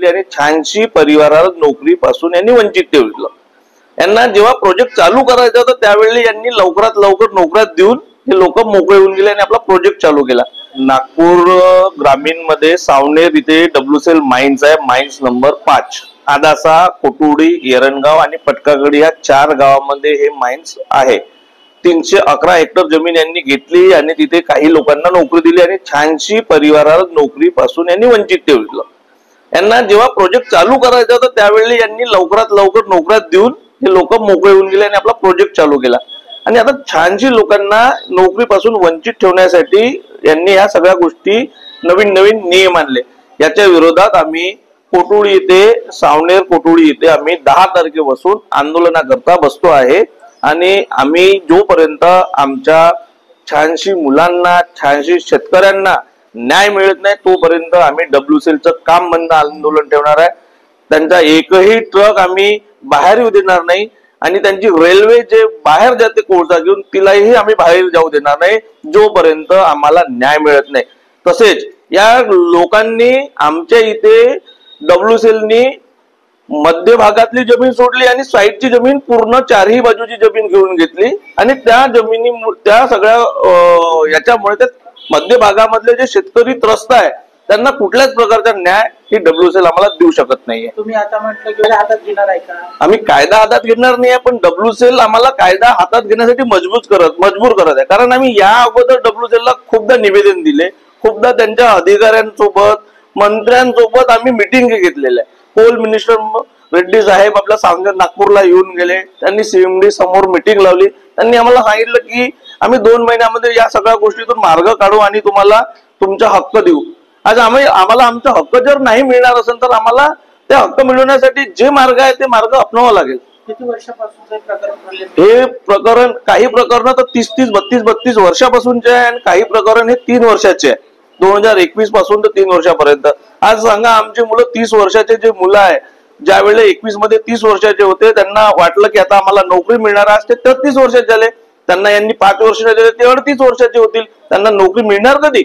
आणि छानशी परिवाराला नोकरीपासून यांनी वंचित ठेवलं। यांना जेव्हा प्रोजेक्ट चालू करायचा होता त्यावेळी यांनी लवकरात लवकर नोकऱ्या देऊन हे लोक मोकळे होऊन गेले आणि आपला प्रोजेक्ट चालू केला। नागपूर ग्रामीण मध्ये सावनेर इथे डब्ल्यूसेल माइन्स आहे, माइन्स नंबर 5। आदासा, कोटुडी, येरणगाव आणि पटकागडी या 4 गावांमध्ये हे माइन्स आहे। 311 हेक्टर जमीन यांनी घेतली आणि तिथे काही लोकांना नोकरी दिली आणि छानशी परिवाराला नोकरीपासून यांनी वंचित ठेवलं। यांना जेव्हा प्रोजेक्ट चालू करायचा होता त्यावेळी यांनी लवकरात लवकर नोकऱ्या देऊन हे लोक मोकळे होऊन गेले आणि आपला प्रोजेक्ट चालू केला। आणि आता छानशी लोकांना नोकरीपासून वंचित ठेवण्यासाठी यांनी या सगळ्या गोष्टी नवीन नवीन नियम आणले। याच्या विरोधात आम्ही कोटुडी येथे, सावनेर कोटुडी येथे आम्ही 10 तारखेपासून आंदोलनाकरता बसतो आहे। आणि आम्ही जोपर्यंत आमच्या छानशी मुलांना, छानशी शेतकऱ्यांना न्याय मिळत नाही तोपर्यंत आम्ही डब्ल्यूसेलचं काम बंद आंदोलन ठेवणार आहे। त्यांचा एकही ट्रक आम्ही बाहेर येऊ देणार नाही आणि त्यांची रेल्वे जे बाहेर जाते कोळसा घेऊन तिलाही आम्ही बाहेर जाऊ देणार नाही जोपर्यंत आम्हाला न्याय मिळत नाही। तसेच या लोकांनी आमच्या इथे डब्ल्यूसेलनी मध्य भागातली जमीन सोडली आणि साईडची जमीन पूर्ण 4ही बाजूची जमीन घेऊन घेतली आणि त्या जमिनी त्या सगळ्या याच्यामुळे त्या मध्य भागामधले जे शेतकरी त्रस्त आहे त्यांना कुठल्याच प्रकारचा न्याय ही डब्ल्यूसेल आम्हाला देऊ शकत नाहीये। तुम्ही आता म्हटलं की हातात घेणार आहे का? आम्ही कायदा हातात घेणार नाहीये, पण डब्ल्यूसेल आम्हाला कायदा हातात घेण्यासाठी मजबूर करत आहे। कारण आम्ही या अगोदर डब्ल्यूसेलला खूपदा निवेदन दिले, खूपदा त्यांच्या अधिकाऱ्यांसोबत, मंत्र्यांसोबत आम्ही मिटिंग घेतलेल्या आहे। कोल मिनिस्टर रेड्डी साहेब आपल्या सावनेर नागपूरला येऊन गेले, त्यांनी सीएमडी समोर मिटिंग लावली, त्यांनी आम्हाला सांगितलं की आम्ही 2 महिन्यामध्ये या सगळ्या गोष्टीतून मार्ग काढू आणि तुम्हाला तुमचा हक्क देऊ। आज आम्हाला आमचा हक्क जर नाही मिळणार असेल तर आम्हाला ते हक्क मिळवण्यासाठी जे मार्ग आहे ते मार्ग अपनावा लागेल। किती वर्षापासून हे प्रकरण, काही प्रकरण तर 30-32 वर्षापासूनचे आहे आणि काही प्रकरण हे 3 वर्षाचे आहे, 2021 पासून तर 3 वर्षापर्यंत। आज सांगा, आमचे मुलं 30 वर्षाचे जे मुलं आहे, ज्यावेळेला 21 मध्ये 30 वर्षाचे होते त्यांना वाटलं की आता आम्हाला नोकरी मिळणार, आज ते 33 वर्षाचे झाले। त्यांना यांनी 5 वर्षाचे ते 38 वर्षाचे होतील, त्यांना नोकरी मिळणार कधी?